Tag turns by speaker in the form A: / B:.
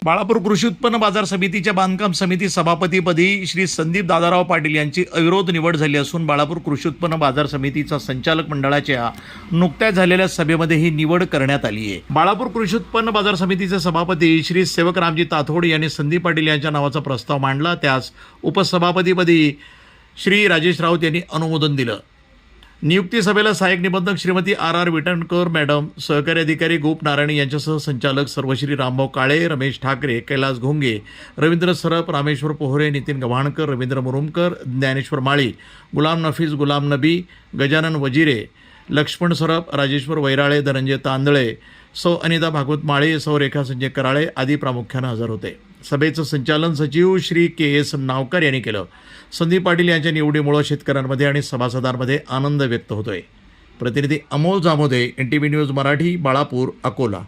A: बाळापूर कृषी उत्पन्न बाजार समितीच्या बांधकाम समिती सभापतीपदी श्री संदीप दादाराव पाटील यांची अविरोध निवड झाली असून बाळापूर कृषी उत्पन्न बाजार समितीचा संचालक मंडळाच्या नुकत्याच झालेल्या सभेमध्ये ही निवड करण्यात आली आहे। बाळापूर कृषी उत्पन्न बाजार समितीचे सभापती श्री सेवक रामजी ताथोड यांनी संदीप पाटील यांच्या नावाचा प्रस्ताव मांडला। त्यास उपसभापतीपदी श्री राजेश राऊत यांनी अनुमोदन दिलं। नियुक्ती सभेला सहाय्यक निबंधक श्रीमती आर विटणकर मॅडम, सहकारी अधिकारी गोप नारायणी यांच्यासह संचालक सर्वश्री रामभाऊ काळे, रमेश ठाकरे, कैलास घोंगे, रवींद्र सरप, रामेश्वर पोहरे, नितीन गव्हाणकर, रवींद्र मुरुमकर, ज्ञानेश्वर माळी, गुलाम नफीस, गुलाम नबी, गजानन वजिरे, लक्ष्मण सरप, राजेश्वर वैराळे, धनंजय तांदळे, सौ अनिता भागवत माळे, सौ रेखा संजय कराळे आदी प्रामुख्याने हजर होते। सभेचं संचालन सचिव श्री के.एस. नावकर यांनी केलं। संदीप पाटील यांच्या निवडीमुळे शेतकऱ्यांमध्ये आणि सभासदांमध्ये आनंद व्यक्त होतोय। प्रतिनिधी अमोल जामोदे, NTV न्यूज मराठी, बाळापूर, अकोला।